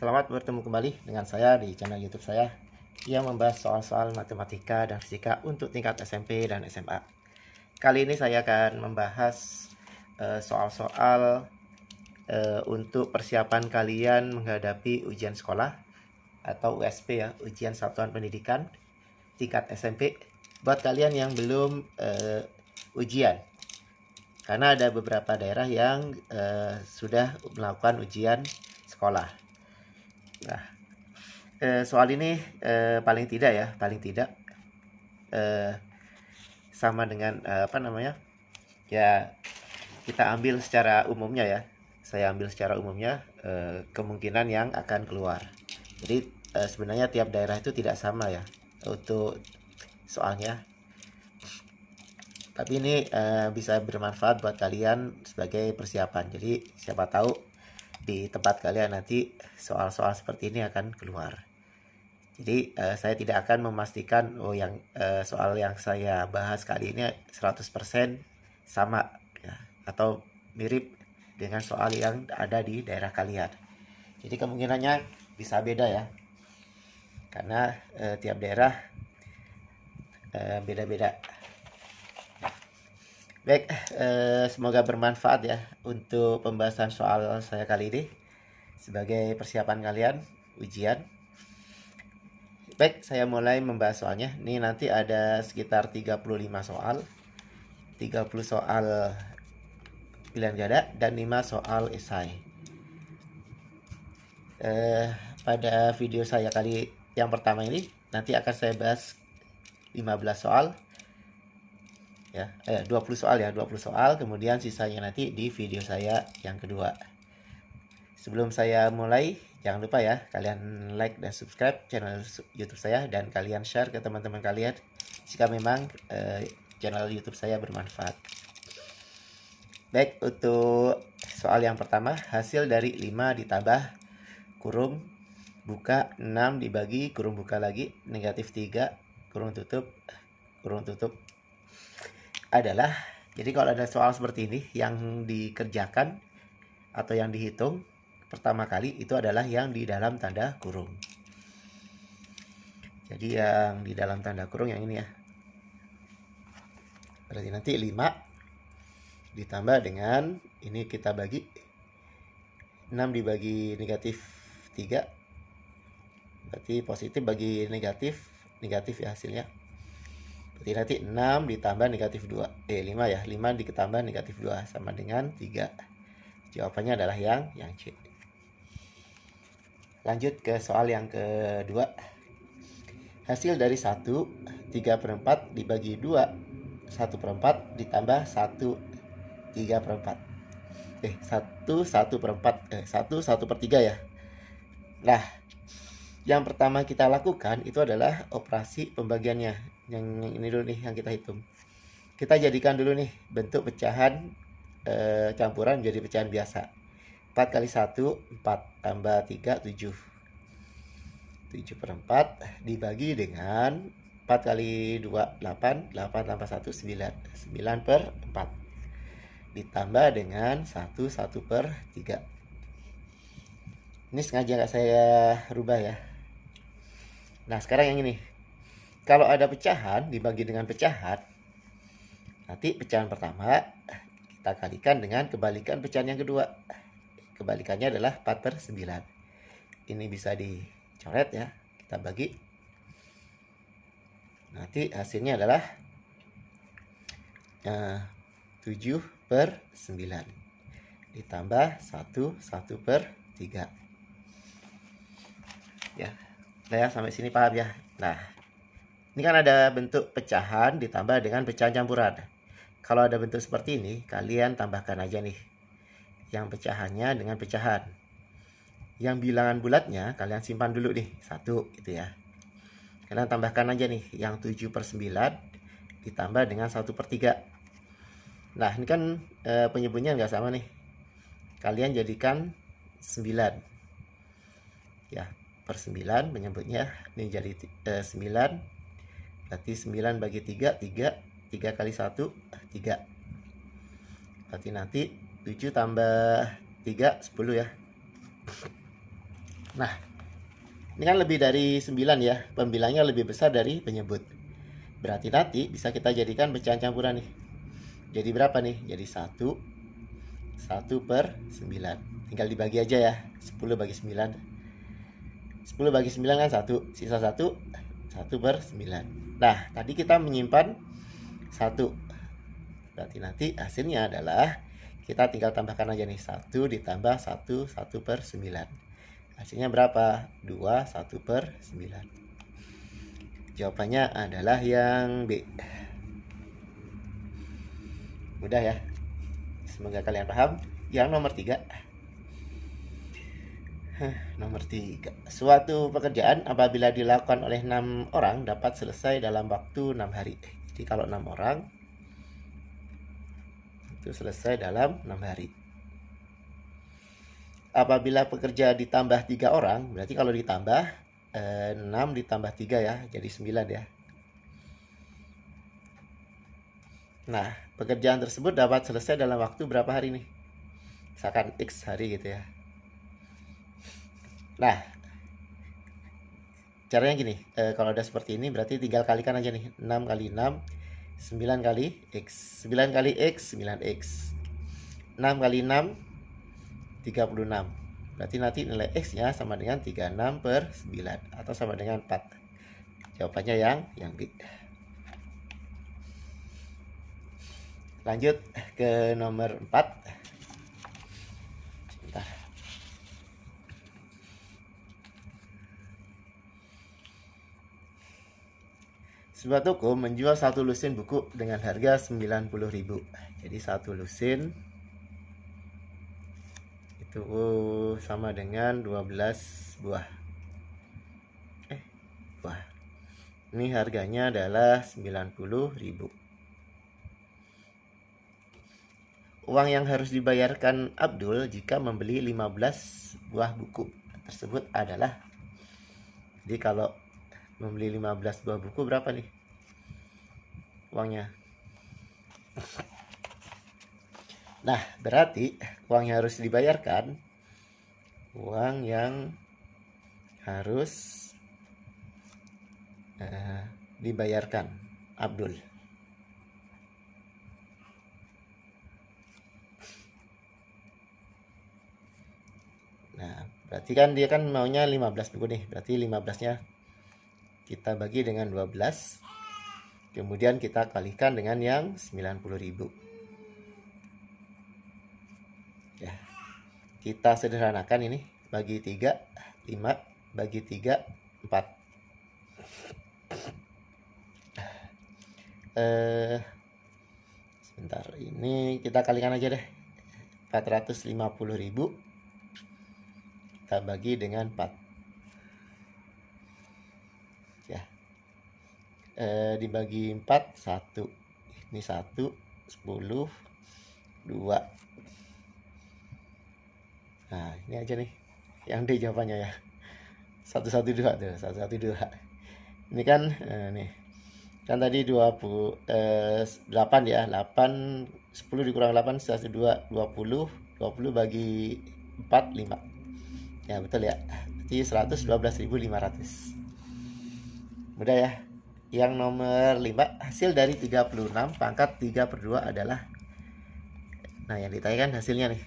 Selamat bertemu kembali dengan saya di channel YouTube saya yang membahas soal-soal matematika dan fisika untuk tingkat SMP dan SMA. Kali ini saya akan membahas soal-soal untuk persiapan kalian menghadapi ujian sekolah atau USP ya, ujian satuan pendidikan tingkat SMP buat kalian yang belum ujian. Karena ada beberapa daerah yang sudah melakukan ujian sekolah. Nah, soal ini paling tidak sama dengan ya kita ambil secara umumnya ya. Saya ambil secara umumnya kemungkinan yang akan keluar. Jadi sebenarnya tiap daerah itu tidak sama ya untuk soalnya. Tapi ini bisa bermanfaat buat kalian sebagai persiapan. Jadi siapa tahu di tempat kalian nanti soal-soal seperti ini akan keluar. Jadi saya tidak akan memastikan soal yang saya bahas kali ini 100% sama ya, atau mirip dengan soal yang ada di daerah kalian. Jadi kemungkinannya bisa beda ya. Karena tiap daerah beda-beda. Baik, semoga bermanfaat ya untuk pembahasan soal saya kali ini sebagai persiapan kalian ujian. Baik, saya mulai membahas soalnya. Ini nanti ada sekitar 35 soal. 30 soal pilihan ganda dan 5 soal esai. Pada video saya kali yang pertama ini nanti akan saya bahas 15 soal. Ya, 20 soal ya, 20 soal, kemudian sisanya nanti di video saya yang kedua. Sebelum saya mulai, jangan lupa ya, kalian like dan subscribe channel YouTube saya dan kalian share ke teman-teman kalian jika memang channel YouTube saya bermanfaat. Baik, untuk soal yang pertama, hasil dari 5 ditambah kurung buka 6 dibagi kurung buka lagi negatif 3 kurung tutup adalah, jadi kalau ada soal seperti ini yang dikerjakan atau yang dihitung pertama kali itu adalah yang di dalam tanda kurung. Jadi yang di dalam tanda kurung yang ini ya. Berarti nanti 5 ditambah dengan ini kita bagi 6 dibagi negatif 3. Berarti positif bagi negatif ya hasilnya. Berarti nanti 6 ditambah negatif 2. 5 ya. 5 ditambah negatif 2 sama dengan 3. Jawabannya adalah yang C. Lanjut ke soal yang kedua. Hasil dari 1, 3/4 dibagi 2, 1/4 ditambah 1, 3/4. 1/3 ya. Nah, yang pertama kita lakukan itu adalah operasi pembagiannya. Yang ini dulu nih yang kita hitung. Kita jadikan dulu nih bentuk pecahan campuran menjadi pecahan biasa. 4 kali 1 4 tambah 3 7. 7/4 dibagi dengan 4 kali 2 8, 8 tambah 1 9. 9/4 ditambah dengan 1/3. Ini sengaja nggak saya rubah ya. Nah, sekarang yang ini. Kalau ada pecahan dibagi dengan pecahan, nanti pecahan pertama kita kalikan dengan kebalikan pecahan yang kedua. Kebalikannya adalah 4/9. Ini bisa dicoret ya. Kita bagi. Nanti hasilnya adalah 7/9 ditambah 1/3. Ya. Nah ya, sampai sini paham ya. Nah, ini kan ada bentuk pecahan ditambah dengan pecahan campuran. Kalau ada bentuk seperti ini, kalian tambahkan aja nih yang pecahannya dengan pecahan. Yang bilangan bulatnya kalian simpan dulu nih, 1 gitu ya. Kalian tambahkan aja nih yang 7/9 ditambah dengan 1/3. Nah, ini kan penyebutnya nggak sama nih. Kalian jadikan 9. Ya, per 9 menyebutnya ini jadi 9. Berarti 9 bagi 3 3 kali 1 3. Berarti nanti 7 tambah 3 10 ya. Nah, ini kan lebih dari 9 ya. Pembilangnya lebih besar dari penyebut. Berarti nanti bisa kita jadikan pecahan campuran nih. Jadi berapa nih? Jadi 1 per 9. Tinggal dibagi aja ya. 10 bagi 9. 10 bagi 9 kan 1. Sisa 1 per 9. Nah, tadi kita menyimpan 1. Berarti nanti hasilnya adalah kita tinggal tambahkan aja nih. 1 ditambah 1 per 9. Hasilnya berapa? 2 1 per 9. Jawabannya adalah yang B. Mudah ya. Semoga kalian paham. Yang nomor 3. Nomor 3. Suatu pekerjaan apabila dilakukan oleh 6 orang dapat selesai dalam waktu 6 hari. Jadi kalau 6 orang itu selesai dalam 6 hari. Apabila pekerja ditambah 3 orang, berarti kalau ditambah 6 ditambah 3 ya, jadi 9 ya. Nah, pekerjaan tersebut dapat selesai dalam waktu berapa hari nih? Misalkan X hari gitu ya. Nah, caranya gini, kalau udah seperti ini berarti tinggal kalikan aja nih. 6 kali 6, 9 kali X. 9 kali X, 9X. 6 kali 6, 36. Berarti nanti nilai X-nya sama dengan 36 per 9 atau sama dengan 4. Jawabannya yang B. Lanjut ke nomor 4. Sebentar. Sebuah toko menjual 1 lusin buku dengan harga 90.000. Jadi 1 lusin itu sama dengan 12 buah. Ini harganya adalah 90.000. Uang yang harus dibayarkan Abdul jika membeli 15 buah buku tersebut adalah, jadi kalau membeli 15 buah buku berapa nih uangnya? Nah, berarti uang yang harus dibayarkan, uang yang harus dibayarkan Abdul. Nah, berarti kan dia kan maunya 15 buku nih. Berarti 15-nya kita bagi dengan 12. Kemudian kita kalikan dengan yang 90.000. Ya. Kita sederhanakan ini, bagi 3, 5, bagi 3, 4. Sebentar, ini kita kalikan aja deh. 450.000 kita bagi dengan 4 ya. Dibagi 4 1. Ini 1 10 2. Nah, ini aja nih yang D jawabannya ya. 112 tuh, 112. Ini kan nih. Kan tadi 8 ya. 8 10 dikurang 8 1 2 20. 20 bagi 4 5. Ya, betul ya. Berarti 112.500. Mudah ya. Yang nomor 5, hasil dari 36 pangkat 3/2 adalah, nah yang ditanyakan hasilnya nih.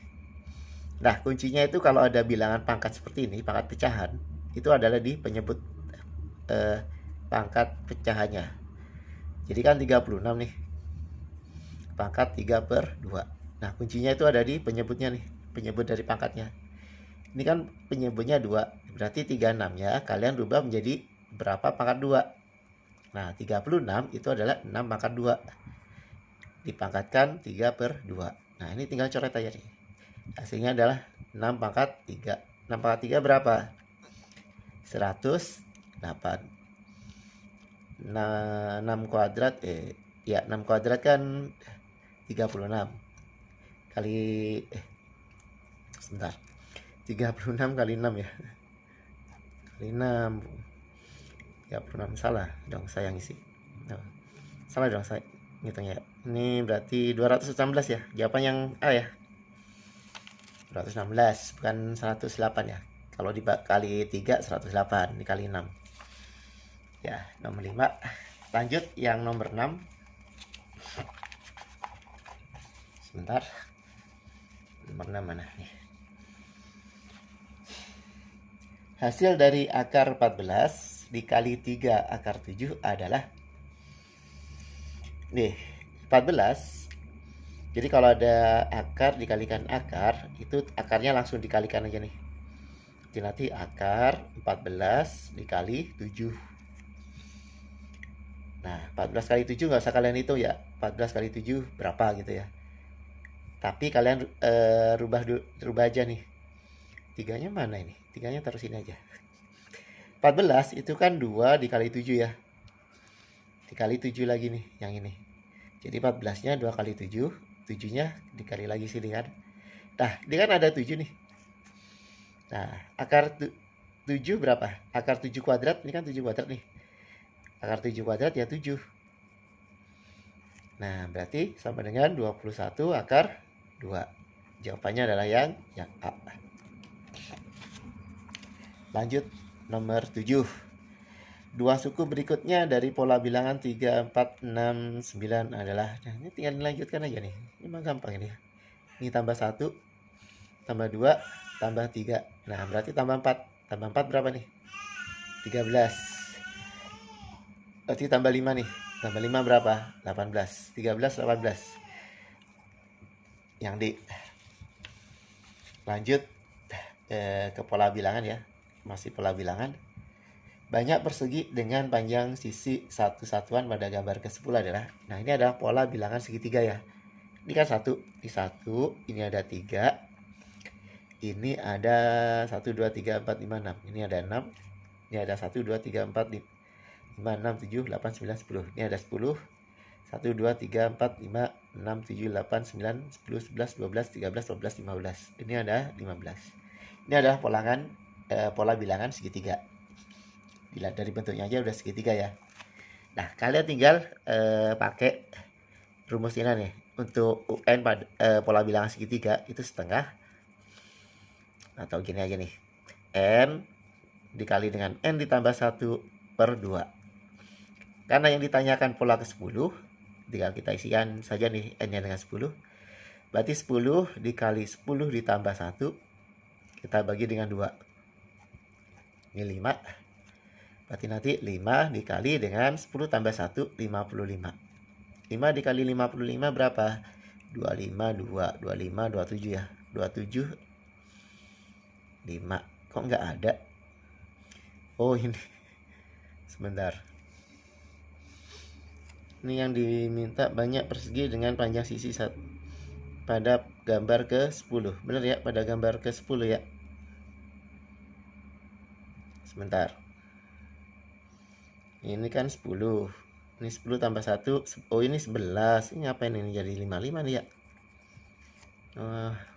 Nah, kuncinya itu kalau ada bilangan pangkat seperti ini, pangkat pecahan, itu adalah di penyebut pangkat pecahannya. Jadi kan 36 nih, pangkat 3/2. Nah, kuncinya itu ada di penyebutnya nih, penyebut dari pangkatnya. Ini kan penyebutnya 2, berarti 36 ya kalian rubah menjadi berapa pangkat 2. Nah, 36 itu adalah 6 pangkat 2 dipangkatkan 3/2. Nah, ini tinggal coret aja nih. Hasilnya adalah 6 pangkat 3. 6 pangkat 3 berapa? 108. Nah, 6 kuadrat ya 6 kuadrat kan 36 kali sebentar. 36 kali 6 ya. Kali 6. 36 salah dong saya ngisi. Salah dong saya ngitungnya. Ini berarti 216 ya. Jawaban yang A ya. 216 bukan 108 ya. Kalau dikali 3 108, dikali 6. Ya, nomor 5. Lanjut yang nomor 6. Sebentar. Nomor 6 mana nih? Hasil dari akar 14 dikali 3 akar 7 adalah nih, 14. Jadi kalau ada akar dikalikan akar, itu akarnya langsung dikalikan aja nih. Jadi nanti akar 14 dikali 7. Nah, 14 kali 7 nggak usah kalian hitung ya. 14 kali 7 berapa gitu ya. Tapi kalian rubah aja nih. 3-nya mana ini? 3-nya taruh sini aja. 14 itu kan 2 dikali 7 ya. Dikali 7 lagi nih, yang ini. Jadi 14-nya 2 kali 7. 7-nya dikali lagi sini kan. Nah, ini kan ada 7 nih. Nah, akar 7 berapa? Akar 7 kuadrat, ini kan 7 kuadrat nih. Akar 7 kuadrat ya 7. Nah, berarti sama dengan 21 akar 2. Jawabannya adalah yang A. Lanjut nomor 7. Dua suku berikutnya dari pola bilangan 3, 4, 6, 9 adalah, nah ini tinggal dilanjutkan aja nih. Ini mah gampang ini. Ini tambah 1, tambah 2, tambah 3. Nah, berarti tambah 4. Tambah 4 berapa nih? 13. Berarti tambah 5 nih. Tambah 5 berapa? 18. 13, 18. Yang D. Lanjut ke pola bilangan ya. Masih pola bilangan. Banyak persegi dengan panjang sisi satu satuan pada gambar ke-10 adalah, nah ini adalah pola bilangan segitiga ya. Ini kan 1, ini 1, ini ada 3, ini ada 1, 2, 3, 4, 5, 6, ini ada 6, ini ada 1, 2, 3, 4, 5, 6, 7, 8, 9, 10, ini ada 10, 1, 2, 3, 4, 5, 6, 7, 8, 9, 10, 11, 12, 13, 14, 15, ini ada 15. Ini adalah pola bilangan segitiga. Dilihat dari bentuknya aja udah segitiga ya. Nah, kalian tinggal pakai rumus ini nih. Untuk UN pola bilangan segitiga itu setengah. Atau gini aja nih. N dikali dengan N ditambah 1/2. Karena yang ditanyakan pola ke-10, tinggal kita isikan saja nih N-nya dengan 10. Berarti 10 dikali 10 ditambah 1. Kita bagi dengan 2. Ini 5. Berarti nanti 5 dikali dengan 10 tambah 1, 55. 5 dikali 55 berapa? 25, 2, 25, 27 ya. 27, 5. Kok nggak ada? Oh ini. Sebentar. Ini yang diminta banyak persegi dengan panjang sisi pada gambar ke-10. Bener ya, pada gambar ke-10 ya. Sebentar. Ini kan 10. Ini 10 tambah 1. Oh ini 11. Ini ngapain ini jadi 55 nih ya.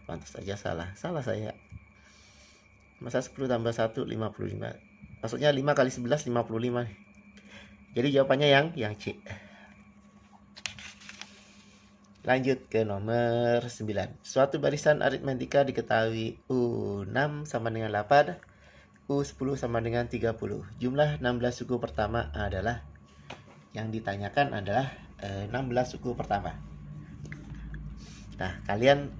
Pantas aja salah. Salah saya. Masa 10 tambah 1 55. Maksudnya 5 kali 11 55 nih. Jadi jawabannya yang C. Lanjut ke nomor 9. Suatu barisan aritmetika diketahui U6 sama dengan 8. U10 sama dengan 30. Jumlah 16 suku pertama adalah, yang ditanyakan adalah 16 suku pertama. Nah, kalian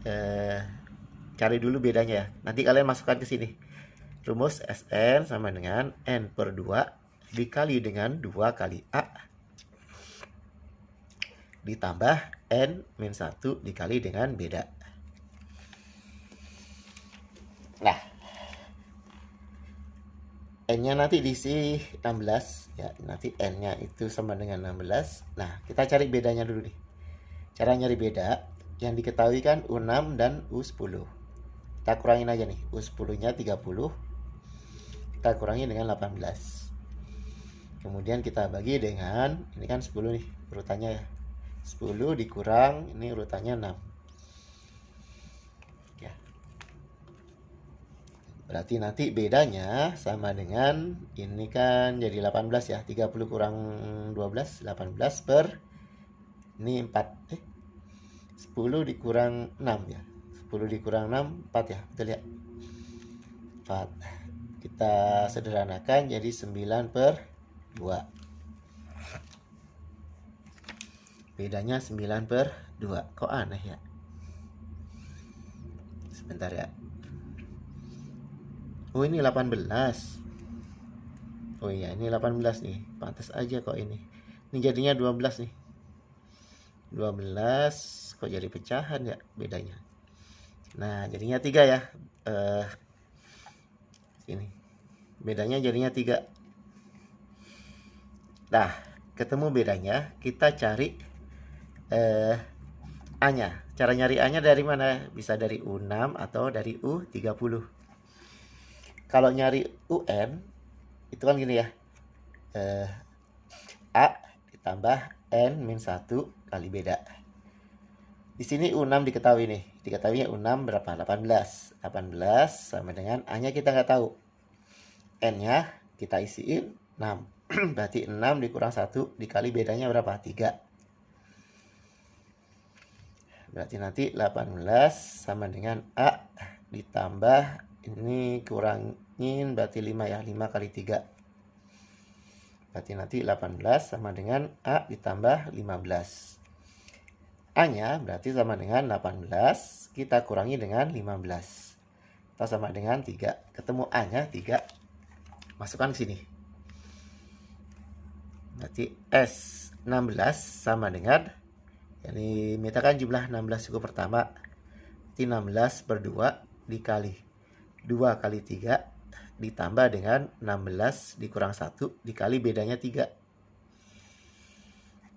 cari dulu bedanya ya. Nanti kalian masukkan ke sini. Rumus Sn sama dengan N/2 dikali dengan 2 kali A ditambah N-1 dikali dengan beda. Nah, N-nya nanti diisi 16 ya, nanti N-nya itu sama dengan 16. Nah, kita cari bedanya dulu nih. Cara nyari beda, yang diketahui kan U6 dan U10. Kita kurangin aja nih, U10-nya 30. Kita kurangi dengan 18. Kemudian kita bagi dengan, ini kan 10 nih urutannya ya. 10 dikurang, ini urutannya 6. Berarti nanti bedanya sama dengan ini kan jadi 18 ya. 30 kurang 12, 18 per ini 4. 10 dikurang 6 ya. 10 dikurang 6, 4 ya. Betul ya? 4. Kita sederhanakan jadi 9/2. Bedanya 9/2. Kok aneh ya? Sebentar ya. Oh, ini 18. Oh iya, ini 18 nih. Pantas aja kok ini. Ini jadinya 12 nih. 12 kok jadi pecahan ya bedanya. Nah, jadinya 3 ya. Ini. Bedanya jadinya 3. Nah, ketemu bedanya, kita cari A-nya. Cara nyari A-nya dari mana? Bisa dari U6 atau dari U30. Kalau nyari UN, itu kan gini ya. A ditambah N-1 kali beda. Di sini U6 diketahui nih. Diketahuinya U6 berapa? 18. 18 sama dengan A-nya kita nggak tahu. N-nya kita isiin 6. Berarti 6 dikurang 1 dikali bedanya berapa? 3. Berarti nanti 18 sama dengan A ditambah ini kurangin berarti 5 ya. 5 kali 3. Berarti nanti 18 sama dengan A ditambah 15. A-nya berarti sama dengan 18. Kita kurangi dengan 15. Kita sama dengan 3. Ketemu A-nya 3. Masukkan ke sini. Berarti S16 sama dengan, ini mintakan jumlah 16 suku pertama. Berarti 16/2 dikali 2 kali 3 ditambah dengan 16 dikurang 1 dikali bedanya 3.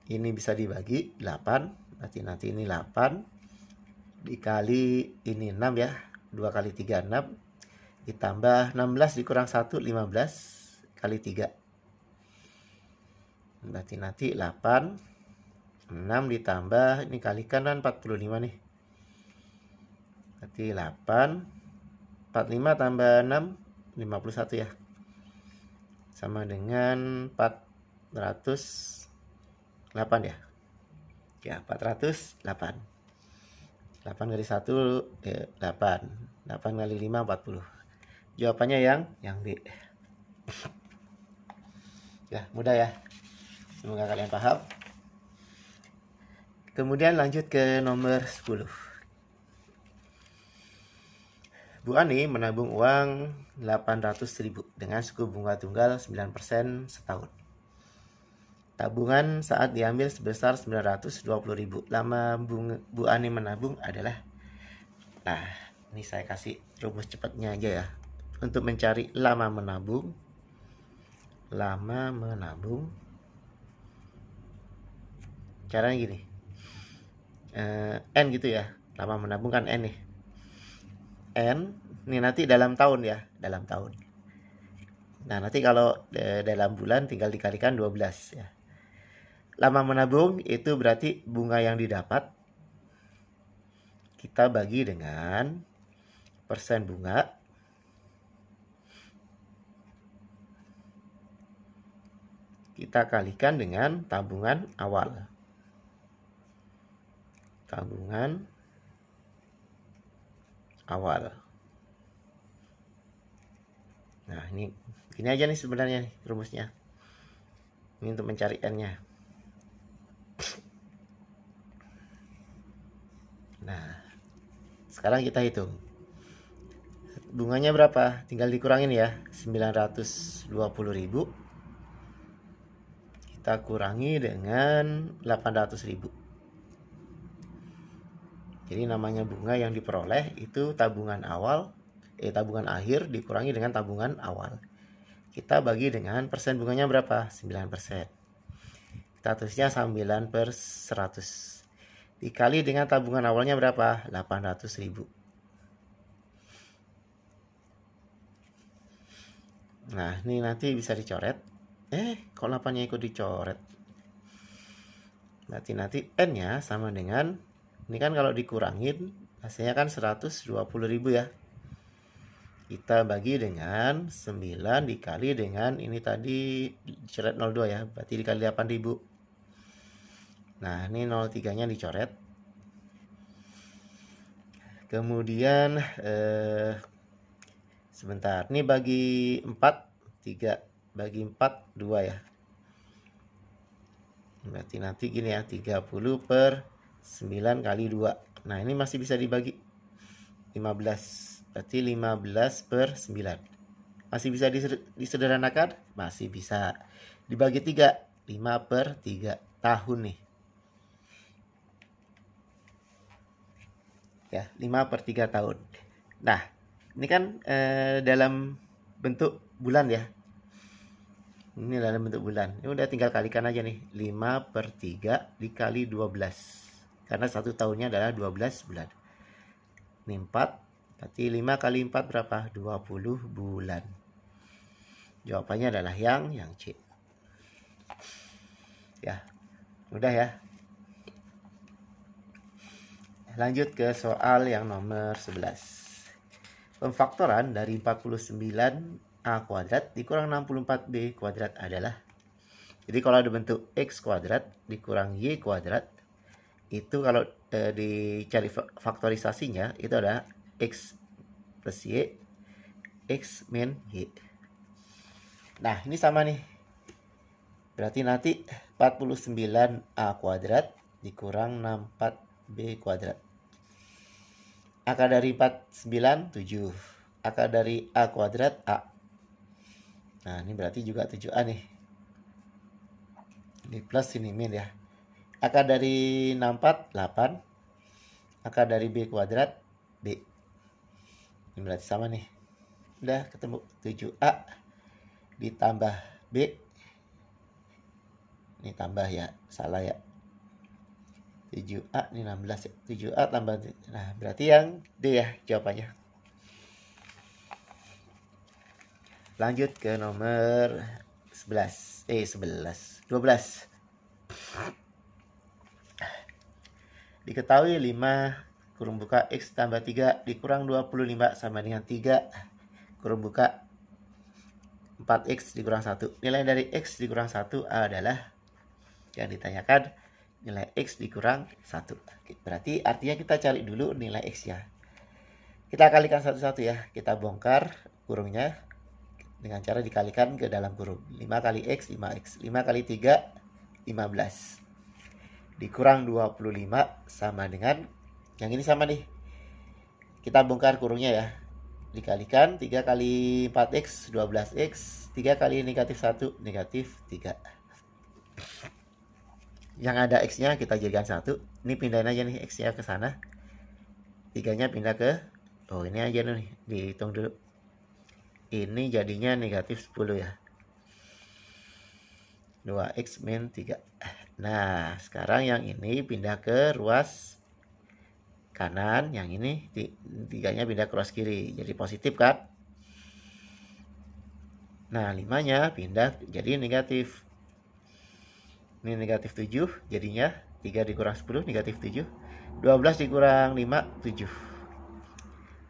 Ini bisa dibagi 8. Berarti nanti ini 8 dikali ini 6 ya. 2 kali 3 6 ditambah 16 dikurang 1 15 kali 3. Berarti nanti 8 6 ditambah ini kalikan kan 45 nih. Berarti 8 45 tambah 6 51 ya. Sama dengan 408 ya. Ya, 408. 8 kali 1 8. 8 kali 5 40. Jawabannya yang B. Ya, mudah ya. Semoga kalian paham. Kemudian lanjut ke nomor 10. Bu Ani menabung uang 800.000 dengan suku bunga tunggal 9% setahun. Tabungan saat diambil sebesar 920.000. Lama Bu Ani menabung adalah, nah ini saya kasih rumus cepatnya aja ya. Untuk mencari lama menabung, caranya gini. N gitu ya. Lama menabung kan N nih. N ini nanti dalam tahun ya, dalam tahun. Nah, nanti kalau dalam bulan tinggal dikalikan 12 ya. Lama menabung itu berarti bunga yang didapat kita bagi dengan persen bunga kita kalikan dengan tabungan awal. Tabungan awal. Nah, ini aja nih sebenarnya nih rumusnya. Ini untuk mencari N-nya. Nah, sekarang kita hitung. Bunganya berapa? Tinggal dikurangin ya. 920.000 kita kurangi dengan 800.000. Jadi namanya bunga yang diperoleh itu tabungan awal, tabungan akhir dikurangi dengan tabungan awal. Kita bagi dengan persen bunganya berapa? 9%. Kita tulisnya 9/100. Dikali dengan tabungan awalnya berapa? 800.000. Nah, ini nanti bisa dicoret. Kok 8-nya ikut dicoret? Berarti nanti N-nya sama dengan, ini kan kalau dikurangin hasilnya kan 120.000 ya. Kita bagi dengan 9 dikali dengan ini tadi dicoret 02 ya. Berarti dikali 8.000. Nah, ini 03-nya dicoret. Kemudian Sebentar, ini bagi 4, 3. Bagi 4, 2 ya. Berarti nanti gini ya, 30 per 9 kali 2. Nah, ini masih bisa dibagi 15. Berarti 15 per 9. Masih bisa disederhanakan? Masih bisa. Dibagi 3, 5 per 3 tahun nih. Ya, 5 per 3 tahun. Nah, ini kan dalam bentuk bulan ya. Ini dalam bentuk bulan. Ini udah tinggal kalikan aja nih. 5 per 3 dikali 12. Karena 1 tahunnya adalah 12 bulan. Ini 4. Berarti 5 kali 4 berapa? 20 bulan. Jawabannya adalah yang C. Ya, mudah ya. Lanjut ke soal yang nomor 11. Pemfaktoran dari 49A kuadrat dikurang 64B kuadrat adalah. Jadi kalau ada bentuk X kuadrat dikurang Y kuadrat, itu kalau dicari faktorisasinya itu ada X plus Y, X min Y. Nah, ini sama nih. Berarti nanti 49A kuadrat dikurang 64B kuadrat. Akar dari 49, 7. Akar dari A kuadrat, A. Nah, ini berarti juga 7A nih. Ini plus, ini min ya. Akar dari 64, 8. Akar dari B kuadrat, B. Ini berarti sama nih. Udah ketemu 7A ditambah B. Ini tambah ya, salah ya. 7A ini 16 ya. 7A tambah. Nah, berarti yang D ya jawabannya. Lanjut ke nomor 12. Diketahui 5 kurung buka X tambah 3 dikurang 25 sama dengan 3 kurung buka 4X dikurang 1. Nilai dari X dikurang 1 adalah yang ditanyakan nilai X dikurang 1. Berarti artinya kita cari dulu nilai X ya. Kita kalikan satu-satu ya. Kita bongkar kurungnya dengan cara dikalikan ke dalam kurung. 5 kali X, 5X. 5 kali 3, 15. Dikurang 25 sama dengan, yang ini sama nih. Kita bongkar kurungnya ya. Dikalikan 3 kali 4X, 12X. 3 kali negatif 1, negatif 3. Yang ada X-nya kita jadikan 1. Ini pindahin aja nih X-nya ke sana. 3-nya pindah ke, oh ini aja nih, dihitung dulu. Ini jadinya negatif 10 ya. 2X min 3. Nah, sekarang yang ini pindah ke ruas kanan. Yang ini 3-nya pindah ke ruas kiri. Jadi positif kan? Nah, 5-nya pindah jadi negatif. Ini negatif 7 jadinya 3 dikurang 10 negatif 7. 12 dikurang 5 7.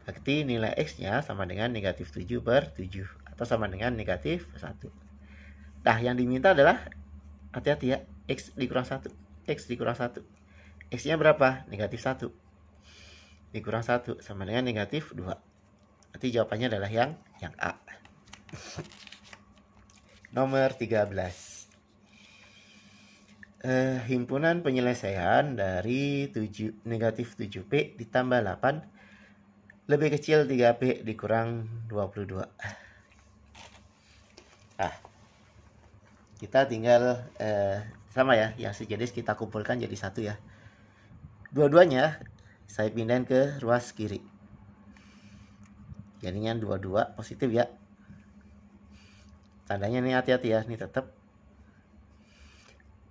Berarti nilai X nya sama dengan negatif 7 per 7 atau sama dengan negatif 1. Nah, yang diminta adalah, hati-hati ya, X dikurang 1. X dikurang 1. X nya berapa? Negatif 1 dikurang 1 sama dengan negatif 2. Berarti jawabannya adalah yang A. Nomor 13. Himpunan penyelesaian dari negatif 7P ditambah 8 lebih kecil 3P dikurang 22. Nah, kita tinggal sama ya, yang sejenis kita kumpulkan jadi satu ya. Dua-duanya saya pindahin ke ruas kiri. Jadinya 22 positif ya. Tandanya nih hati-hati ya, ini tetap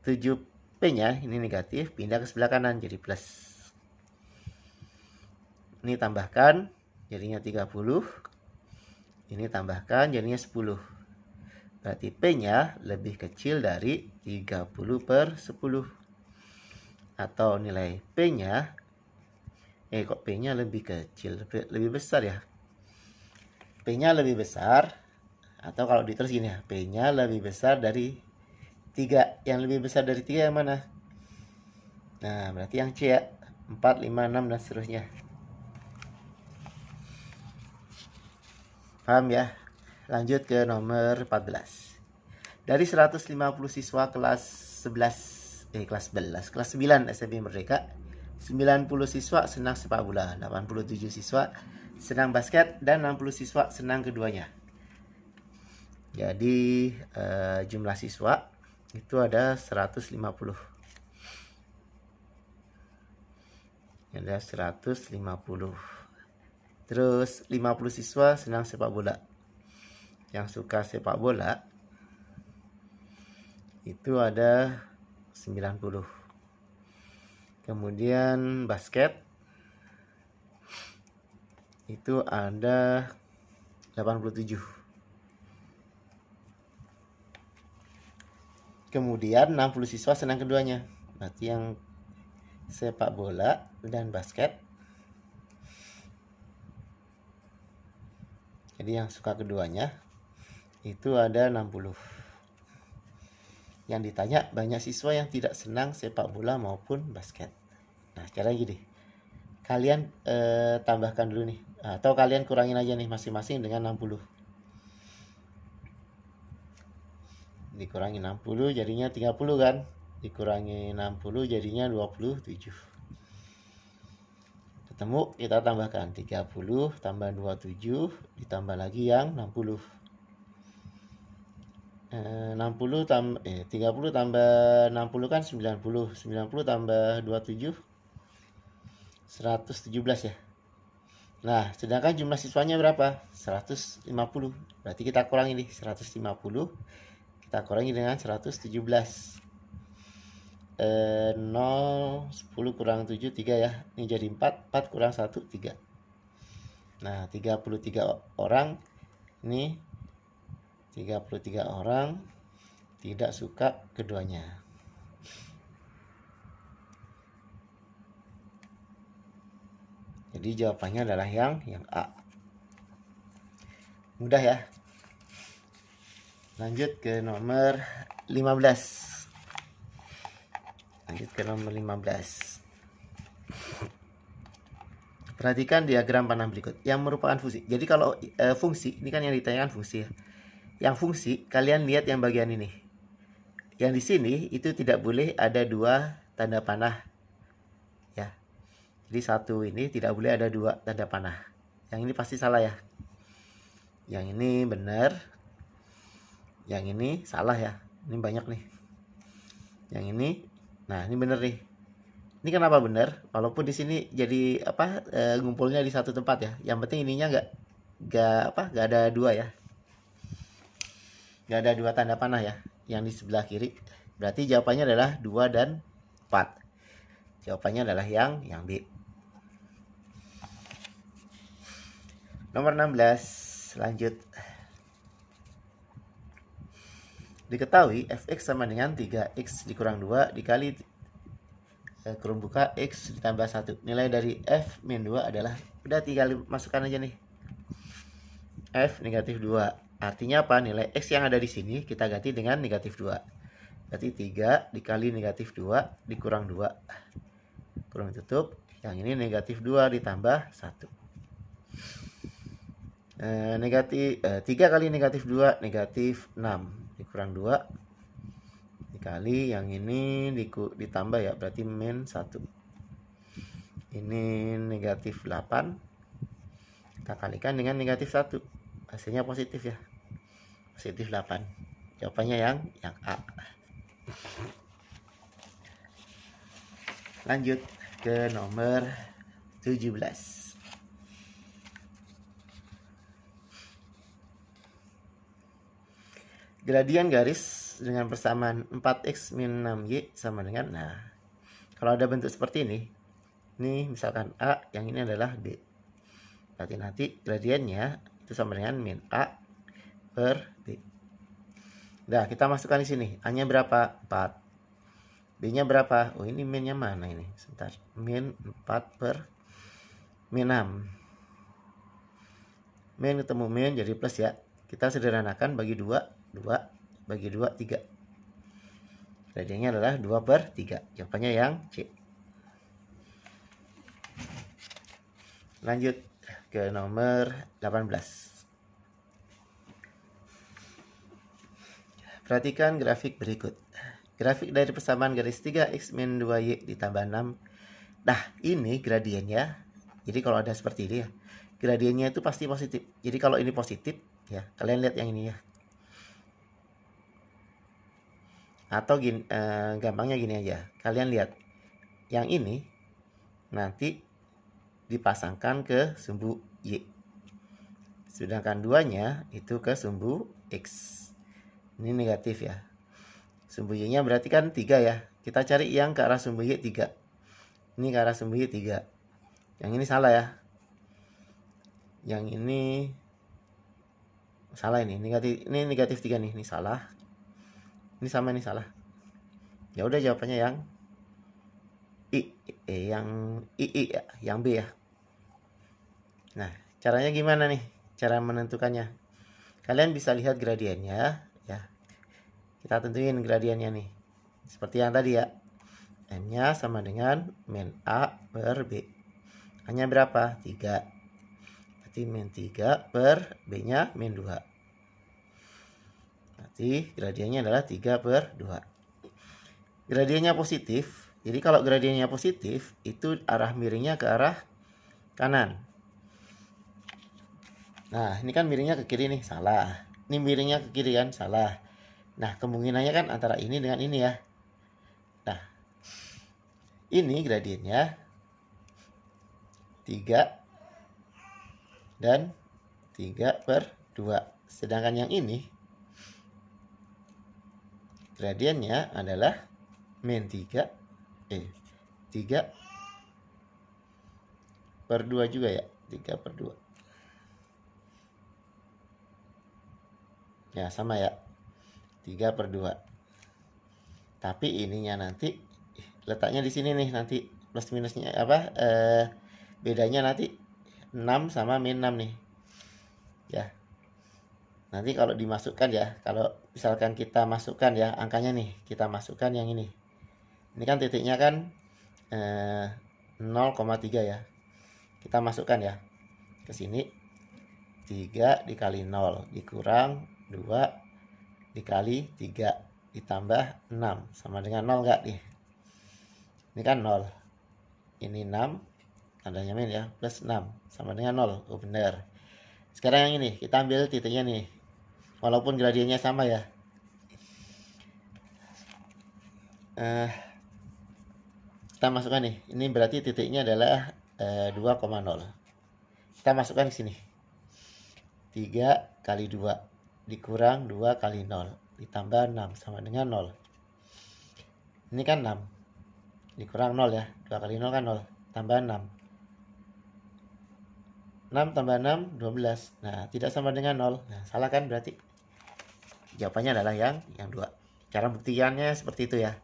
7P-nya ini negatif, pindah ke sebelah kanan jadi plus. Ini tambahkan jadinya 30. Ini tambahkan jadinya 10. Berarti P-nya lebih kecil dari 30 per 10. Atau nilai P-nya, kok P-nya lebih kecil, lebih besar ya. P-nya lebih besar, atau kalau ditulis gini ya, P-nya lebih besar dari 3. Yang lebih besar dari 3 yang mana? Nah, berarti yang C ya. 4, 5, 6 dan seterusnya. Paham ya? Lanjut ke nomor 14. Dari 150 siswa kelas 9 SMP Merdeka, 90 siswa senang sepak bola, 87 siswa senang basket, dan 60 siswa senang keduanya. Jadi jumlah siswa itu ada 150. Ada 150. Terus 50 siswa senang sepak bola. Yang suka sepak bola itu ada 90. Kemudian basket itu ada 87. Kemudian 60 siswa senang keduanya. Berarti yang sepak bola dan basket, jadi yang suka keduanya itu ada 60. Yang ditanya banyak siswa yang tidak senang sepak bola maupun basket. Nah, cara gini. Kalian tambahkan dulu nih. Atau kalian kurangin aja nih masing-masing dengan 60. Dikurangi 60 jadinya 30 kan. Dikurangi 60 jadinya 27. Ketemu, kita tambahkan 30 tambah 27 ditambah lagi yang 60. 30 tambah 60 kan 90. 90 tambah 27 117 ya. Nah, sedangkan jumlah siswanya berapa? 150. Berarti kita kurangi nih 150. Kita kurangi dengan 117. 0, 10 kurang 7, 3 ya. Ini jadi 4, 4 kurang 1, 3. Nah, 33 orang. Ini 33 orang tidak suka keduanya. Jadi jawabannya adalah yang A. Mudah ya. Lanjut ke nomor 15. Perhatikan diagram panah berikut yang merupakan fungsi. Jadi kalau fungsi, ini kan yang ditanyakan fungsi ya. Yang fungsi, kalian lihat yang bagian ini. Yang di sini itu tidak boleh ada dua tanda panah. Ya. Jadi satu ini tidak boleh ada dua tanda panah. Yang ini pasti salah ya. Yang ini benar. Yang ini salah ya. Ini banyak nih. Yang ini, nah ini benar nih. Ini kenapa benar? Walaupun di sini jadi ngumpulnya di satu tempat ya. Yang penting ininya nggak ada dua ya. Nggak ada dua tanda panah ya. Yang di sebelah kiri. Berarti jawabannya adalah 2 dan 4. Jawabannya adalah yang B. Nomor 16. Lanjut. Diketahui fx sama dengan 3x dikurang 2 dikali kurung buka x ditambah 1. Nilai dari f min 2 adalah, udah tinggal masukkan aja nih. F negatif 2. Artinya apa? Nilai x yang ada di sini kita ganti dengan negatif 2. Berarti 3 dikali negatif 2 dikurang 2. Kurung tutup. Yang ini negatif 2 ditambah 1. 3 kali negatif 2 negatif 6 dikurang 2 dikali yang ini ditambah ya, berarti min 1. Ini negatif 8 kita kalikan dengan negatif 1, hasilnya positif ya, positif 8. Jawabannya yang A. Lanjut ke nomor 17. Gradian garis dengan persamaan 4x min 6y sama dengan, nah kalau ada bentuk seperti ini misalkan A, yang ini adalah B, berarti nanti gradiennya itu sama dengan min A per B. Nah, kita masukkan di sini. A-nya berapa? 4. B-nya berapa? Oh, ini min-nya mana ini? Sebentar. Min 4 per min 6. Min ketemu min jadi plus ya. Kita sederhanakan bagi 2. 2 bagi 2, 3. Gradiennya adalah 2 per 3. Jawabannya yang C. Lanjut ke nomor 18. Perhatikan grafik berikut. Grafik dari persamaan garis 3x min 2y ditambah 6. Nah, ini gradiennya. Jadi kalau ada seperti ini ya, gradiennya itu pasti positif. Jadi kalau ini positif, ya kalian lihat yang ini ya. Atau gini, gampangnya gini aja. Kalian lihat, yang ini nanti dipasangkan ke sumbu y. Sedangkan duanya itu ke sumbu x. Ini negatif ya. Sumbu y-nya berarti kan 3 ya. Kita cari yang ke arah sumbu y 3. Ini ke arah sumbu y 3. Yang ini salah ya. Yang ini salah ini. Ini negatif 3 nih. Ini salah. Ini sama, ini salah. Ya udah jawabannya yang ya, yang B ya. Nah, caranya gimana nih? Cara menentukannya. Kalian bisa lihat gradiennya ya. Kita tentuin gradiennya nih. Seperti yang tadi ya. M-nya sama dengan min A per B. A-nya berapa? 3. Berarti min 3 per B-nya min 2. Berarti gradiennya adalah 3 per 2. Gradiennya positif. Jadi kalau gradiennya positif, itu arah miringnya ke arah kanan. Nah, ini kan miringnya ke kiri nih, salah. Ini miringnya ke kiri kan, salah. Nah, kemungkinannya kan antara ini dengan ini ya. Nah, ini gradiennya 3 dan 3 per 2. Sedangkan yang ini gradiennya adalah min 3 per 2 juga ya. 3 per 2. Ya, sama ya. 3 per 2. Tapi ininya nanti letaknya di sini nih, nanti plus minusnya apa? Bedanya nanti 6 sama min 6 nih. Ya. Nanti kalau dimasukkan ya, kalau misalkan kita masukkan ya angkanya nih, kita masukkan yang ini. Ini kan titiknya kan 0,3 ya. Kita masukkan ya ke sini. 3 dikali 0 dikurang 2 dikali 3 ditambah 6 sama dengan 0 enggak nih? Ini kan 0. Ini 6 tandanya min ya, plus 6 sama dengan 0. Oh benar. Sekarang yang ini kita ambil titiknya nih. Walaupun gradiennya sama ya. Kita masukkan nih. Ini berarti titiknya adalah 2,0. Kita masukkan ke sini. 3 kali 2 dikurang 2 kali 0 ditambah 6 sama dengan 0. Ini kan 6 dikurang 0 ya. 2 kali 0 kan 0 tambah 6. 6 tambah 6 12. Nah, tidak sama dengan 0. Nah, salah kan berarti. Jawabannya adalah yang 2. Cara buktiannya seperti itu ya.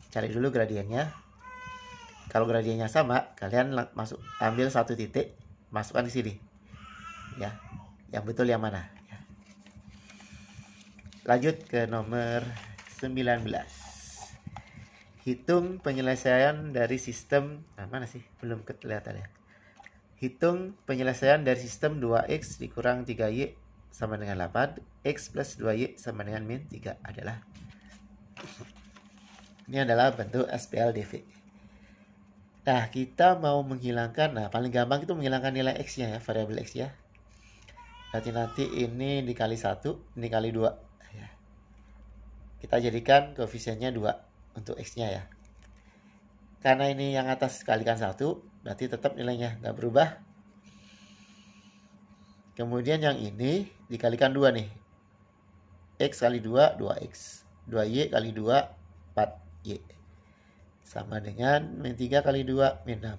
Cari dulu gradiennya. Kalau gradiennya sama, kalian ambil satu titik, masukkan ke sini. Ya. Yang betul yang mana? Lanjut ke nomor 19. Hitung penyelesaian dari sistem, mana sih? Belum kelihatan ya. Hitung penyelesaian dari sistem 2x dikurang 3y sama dengan 8, x plus 2y sama dengan min 3 adalah. Ini adalah bentuk SPLDV. Nah, kita mau menghilangkan, paling gampang itu menghilangkan nilai x-nya ya, variabel x ya. Berarti nanti ini dikali 1, ini dikali 2. Kita jadikan koefisiennya 2 untuk x-nya ya. Karena ini yang atas kalikan 1, berarti tetap nilainya nggak berubah. Kemudian yang ini dikalikan 2 nih. X kali 2, 2x. 2y kali 2, 4y. Sama dengan min 3 kali 2, min 6.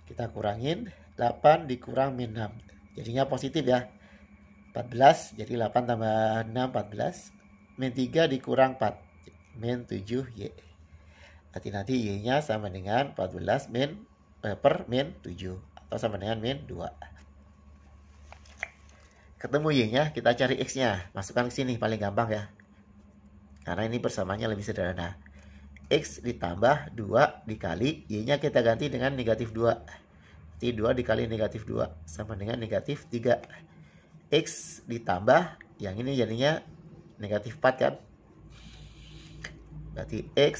Kita kurangin, 8 dikurang min 6. Jadinya positif ya. 14, jadi 8 tambah 6, 14. Min 3 dikurang 4, min 7y. Berarti nanti y-nya sama dengan 14 per min 7. Atau sama dengan min 2. Ketemu y-nya, kita cari x-nya. Masukkan ke sini, paling gampang ya. Karena ini persamaannya lebih sederhana. X ditambah 2 dikali, y-nya kita ganti dengan negatif 2. Berarti 2 dikali negatif 2 sama dengan negatif 3. X ditambah, yang ini jadinya negatif 4 kan. Berarti X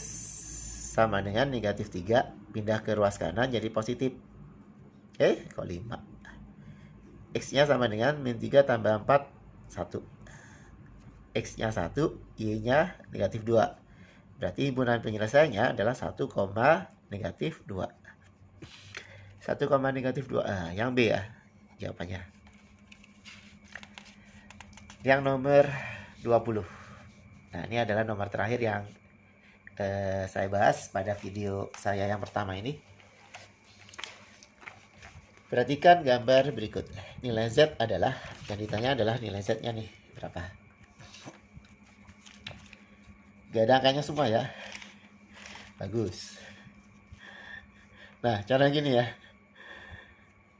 sama dengan negatif 3. Pindah ke ruas kanan jadi positif. Kok 5. X-nya sama dengan min 3 tambah 4, 1. X-nya 1, Y-nya negatif 2. Berarti himpunan penyelesaiannya adalah 1, negatif 2. 1, negatif 2. Yang B ya jawabannya. Yang nomor 20. Nah, ini adalah nomor terakhir yang saya bahas pada video saya yang pertama ini. Perhatikan gambar berikut. Nilai Z adalah, yang ditanya adalah nilai Z-nya nih, berapa? Gak ada angkanya semua ya. Bagus. Nah, cara gini ya.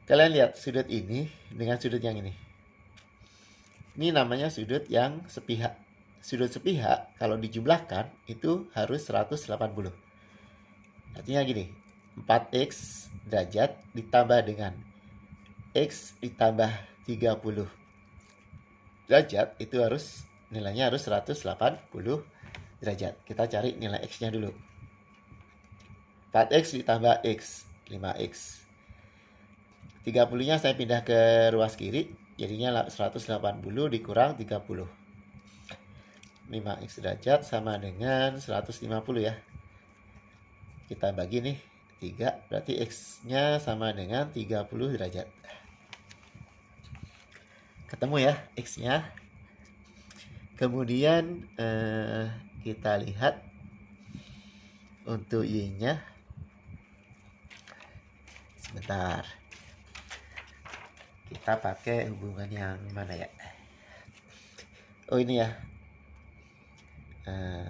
Kalian lihat sudut ini dengan sudut yang ini. Ini namanya sudut yang sepihak. Sudut sepihak kalau dijumlahkan itu harus 180. Artinya gini, 4x derajat ditambah dengan X ditambah 30 derajat itu nilainya harus 180 derajat. Kita cari nilai X-nya dulu. 4x ditambah X, 5x. 30-nya saya pindah ke ruas kiri, jadinya 180 dikurang 30. 5x derajat sama dengan 150 ya. Kita bagi nih 3, berarti X-nya sama dengan 30 derajat. Ketemu ya X-nya. Kemudian kita lihat untuk Y-nya. Sebentar. Kita pakai hubungan yang mana ya? Oh, ini ya.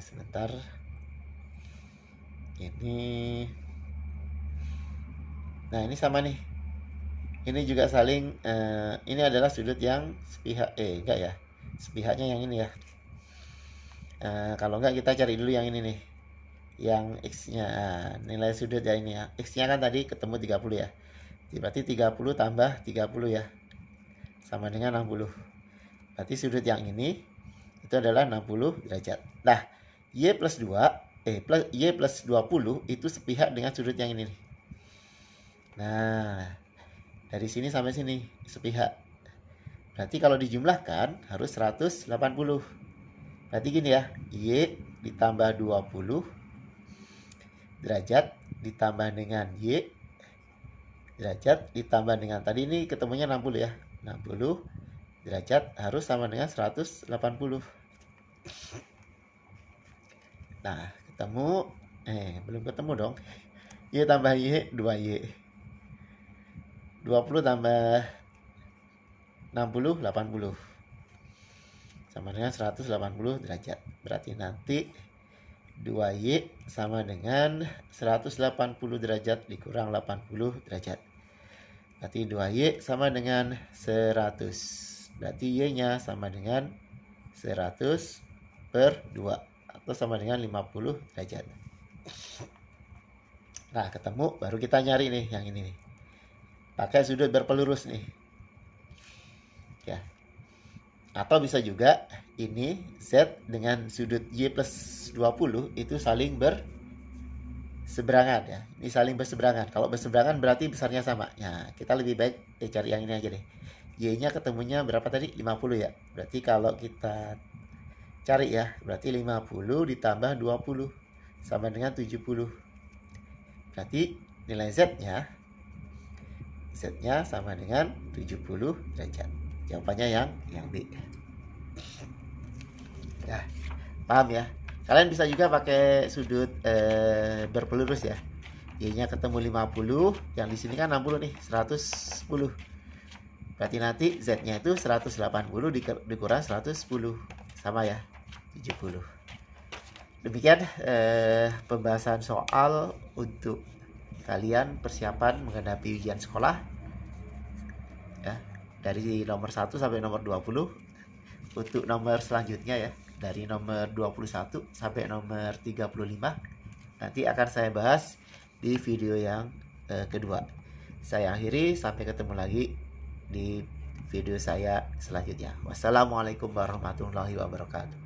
Sebentar. Nah, ini sama nih. Ini juga saling, ini adalah sudut yang sepihak, enggak ya, sepihaknya yang ini ya. Kalau enggak kita cari dulu yang ini nih, yang X-nya, nilai sudut ya ini ya. X-nya kan tadi ketemu 30 ya, berarti 30 tambah 30 ya, sama dengan 60. Berarti sudut yang ini itu adalah 60 derajat. Nah, Y plus 20 itu sepihak dengan sudut yang ini nih. Nah, dari sini sampai sini sepihak. Berarti kalau dijumlahkan harus 180. Berarti gini ya, Y ditambah 20 derajat ditambah dengan Y derajat ditambah dengan tadi ini ketemunya 60 ya. 60 derajat harus sama dengan 180. Nah, ketemu. Belum ketemu dong. Y tambah Y, 2Y. 20 tambah 60, 80. Sama dengan 180 derajat. Berarti nanti 2Y sama dengan 180 derajat dikurang 80 derajat. Berarti 2Y sama dengan 100. Berarti Y-nya sama dengan 100 per 2. Atau sama dengan 50 derajat. Nah, ketemu. Baru kita nyari nih yang ini nih. Pakai sudut berpelurus nih. Ya. Atau bisa juga ini Z dengan sudut Y plus 20 itu saling berseberangan ya. Ini saling berseberangan. Kalau berseberangan berarti besarnya sama. Ya, kita lebih baik cari yang ini aja deh. Y-nya ketemunya berapa tadi? 50 ya. Berarti kalau kita cari ya, berarti 50 ditambah 20 sama dengan 70. Berarti nilai Z-nya sama dengan 70 derajat. Jawabannya yang B. Ya, paham ya? Kalian bisa juga pakai sudut berpelurus ya. Y-nya ketemu 50, yang di sini kan 60 nih, 110. Berarti nanti Z-nya itu 180 dikurang 110 sama ya, 70. Demikian pembahasan soal untuk kalian persiapan menghadapi ujian sekolah ya, dari nomor 1 sampai nomor 20. Untuk nomor selanjutnya ya, dari nomor 21 sampai nomor 35 nanti akan saya bahas di video yang kedua. Saya akhiri, sampai ketemu lagi di video saya selanjutnya. Wassalamualaikum warahmatullahi wabarakatuh.